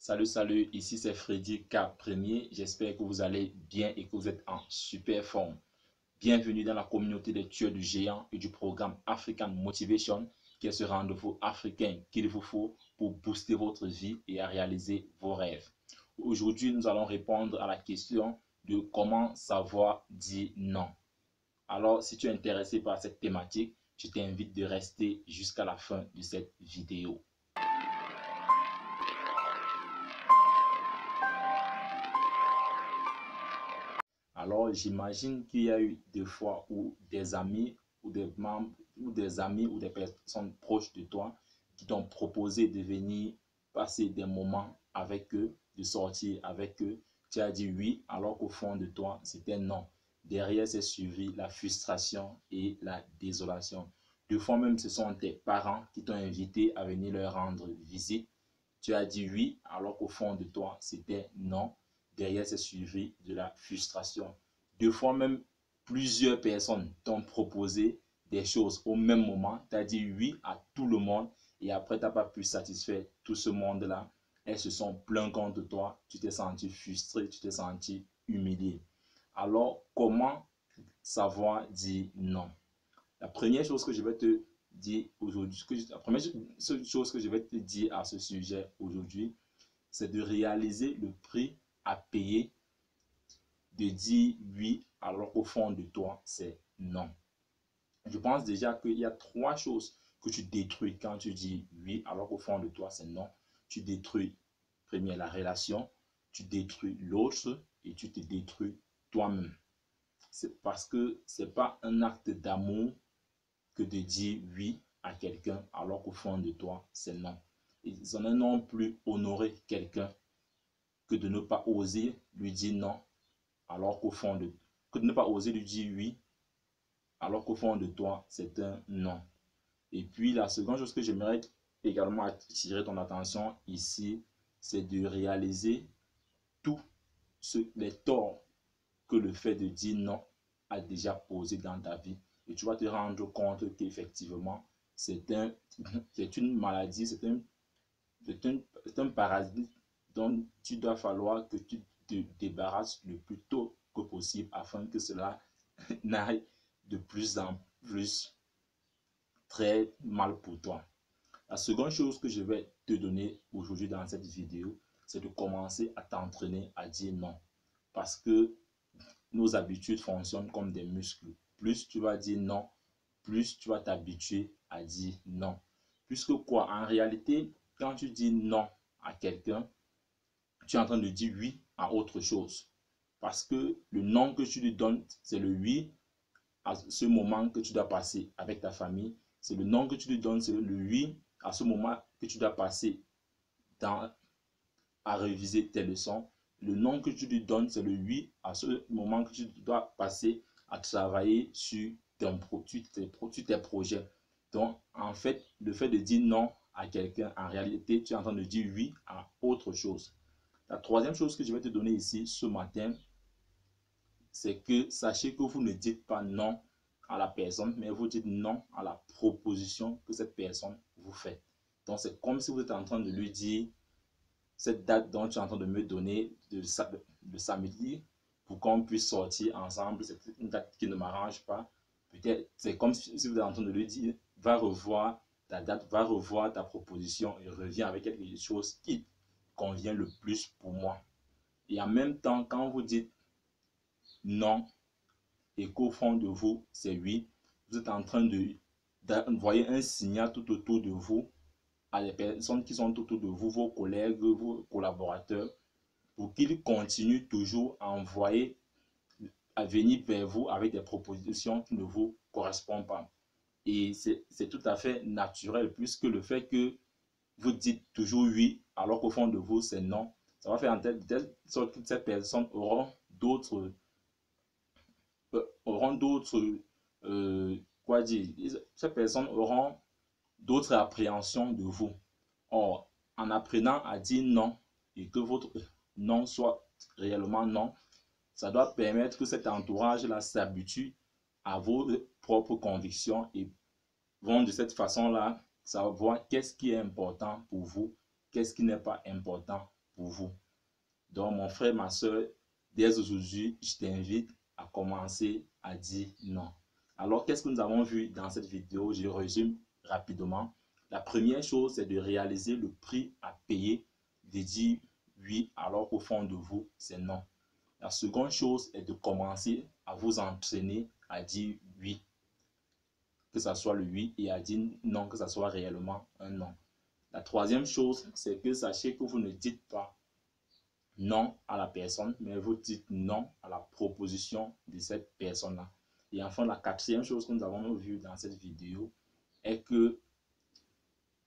Salut, ici c'est Freddy K. Premier. J'espère que vous allez bien et que vous êtes en super forme. Bienvenue dans la communauté des tueurs du géant et du programme African Motivation, qui est ce rendez-vous africain qu'il vous faut pour booster votre vie et à réaliser vos rêves. Aujourd'hui, nous allons répondre à la question de comment savoir dire non. Alors, si tu es intéressé par cette thématique, je t'invite de rester jusqu'à la fin de cette vidéo. Alors, j'imagine qu'il y a eu des fois où des amis ou des membres ou des amis ou des personnes proches de toi qui t'ont proposé de venir passer des moments avec eux, de sortir avec eux. Tu as dit oui, alors qu'au fond de toi, c'était non. Derrière, c'est suivi la frustration et la désolation. Deux fois même, ce sont tes parents qui t'ont invité à venir leur rendre visite. Tu as dit oui, alors qu'au fond de toi, c'était non. Derrière, c'est suivi de la frustration. Deux fois même, plusieurs personnes t'ont proposé des choses au même moment. Tu as dit oui à tout le monde et après, tu n'as pas pu satisfaire tout ce monde-là. Elles se sont plaintes contre toi. Tu t'es senti frustré, tu t'es senti humilié. Alors, comment savoir dire non? La première chose que je vais te dire aujourd'hui, la première chose que je vais te dire à ce sujet aujourd'hui, c'est de réaliser le prix à payer de dire oui alors qu'au fond de toi, c'est non. Je pense déjà qu'il y a trois choses que tu détruis quand tu dis oui alors qu'au fond de toi, c'est non. Tu détruis, première, la relation, tu détruis l'autre et tu te détruis toi-même. C'est parce que ce n'est pas un acte d'amour que de dire oui à quelqu'un alors qu'au fond de toi, c'est non. Ils en ont non plus honoré quelqu'un que de ne pas oser lui dire non alors qu'au fond de que de ne pas oser lui dire oui alors qu'au fond de toi, c'est un non. Et puis la seconde chose que j'aimerais également attirer ton attention ici, c'est de réaliser tous les torts que le fait de dire non a déjà posé dans ta vie. Et tu vas te rendre compte qu'effectivement, c'est une maladie, c'est un parasite dont tu dois falloir que tu te débarrasses le plus tôt que possible afin que cela n'aille de plus en plus très mal pour toi. La seconde chose que je vais te donner aujourd'hui dans cette vidéo, c'est de commencer à t'entraîner à dire non. Parce que nos habitudes fonctionnent comme des muscles. Plus tu vas dire non, plus tu vas t'habituer à dire non. Puisque quoi, en réalité, quand tu dis non à quelqu'un, tu es en train de dire oui à autre chose. Parce que le non que tu lui donnes, c'est le oui à ce moment que tu dois passer avec ta famille. C'est le non que tu lui donnes, c'est le oui à ce moment que tu dois passer à réviser tes leçons. Le non que tu lui donnes, c'est le oui à ce moment que tu dois passer à travailler sur tes projets. Donc, en fait, le fait de dire non à quelqu'un, en réalité, tu es en train de dire oui à autre chose. La troisième chose que je vais te donner ici ce matin, c'est que sachez que vous ne dites pas non à la personne, mais vous dites non à la proposition que cette personne vous fait. Donc, c'est comme si vous êtes en train de lui dire cette date dont tu es en train de me donner le samedi pour qu'on puisse sortir ensemble, c'est une date qui ne m'arrange pas. Peut-être c'est comme si vous êtes en train de lui dire va revoir ta date, va revoir ta proposition et reviens avec quelque chose qui convient le plus pour moi. Et en même temps, quand vous dites non et qu'au fond de vous c'est oui, vous êtes en train d'envoyer un signal tout autour de vous à les personnes qui sont autour de vous, vos collègues, vos collaborateurs, pour qu'ils continuent toujours à envoyer, à venir vers vous avec des propositions qui ne vous correspondent pas. Et c'est tout à fait naturel, puisque le fait que vous dites toujours oui, alors qu'au fond de vous, c'est non, ça va faire en telle sorte que ces personnes auront d'autres, quoi dire, ces personnes auront d'autres appréhensions de vous. Or, en apprenant à dire non et que votre non soit réellement non, ça doit permettre que cet entourage-là s'habitue à vos propres convictions et vont de cette façon-là savoir qu'est-ce qui est important pour vous, qu'est-ce qui n'est pas important pour vous. Donc, mon frère, ma soeur, dès aujourd'hui, je t'invite à commencer à dire non. Alors, qu'est-ce que nous avons vu dans cette vidéo? Je résume rapidement. La première chose, c'est de réaliser le prix à payer, de dire oui, alors qu'au fond de vous, c'est non. La seconde chose est de commencer à vous entraîner à dire oui, que ce soit le oui, et à dire non, que ce soit réellement un non. La troisième chose, c'est que sachez que vous ne dites pas non à la personne, mais vous dites non à la proposition de cette personne-là. Et enfin, la quatrième chose que nous avons vue dans cette vidéo est que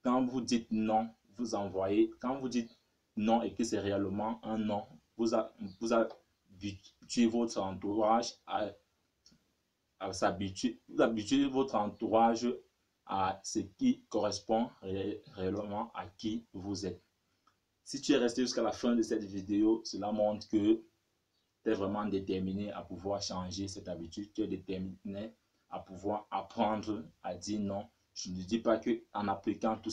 quand vous dites non, vous envoyez, quand vous dites non et que c'est réellement un non, vous habituez votre entourage vous habituez votre entourage à ce qui correspond réellement à qui vous êtes. Si tu es resté jusqu'à la fin de cette vidéo, cela montre que tu es vraiment déterminé à pouvoir changer cette habitude. Tu es déterminé à pouvoir apprendre à dire non. Je ne dis pas qu'en appliquant tous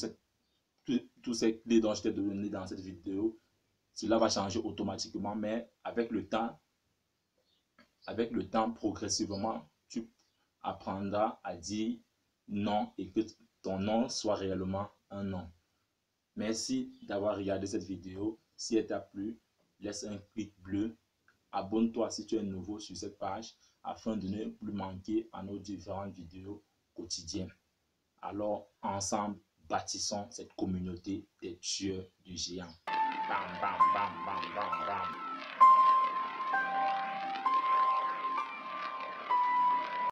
ces clés dont je t'ai donné dans cette vidéo, cela va changer automatiquement, mais avec le temps, progressivement, tu apprendras à dire non et que ton non soit réellement un non. Merci d'avoir regardé cette vidéo. Si elle t'a plu, laisse un clic bleu. Abonne-toi si tu es nouveau sur cette page afin de ne plus manquer à nos différentes vidéos quotidiennes. Alors, ensemble, bâtissons cette communauté des tueurs de géants. Bam, bam, bam, bam, bam, bam.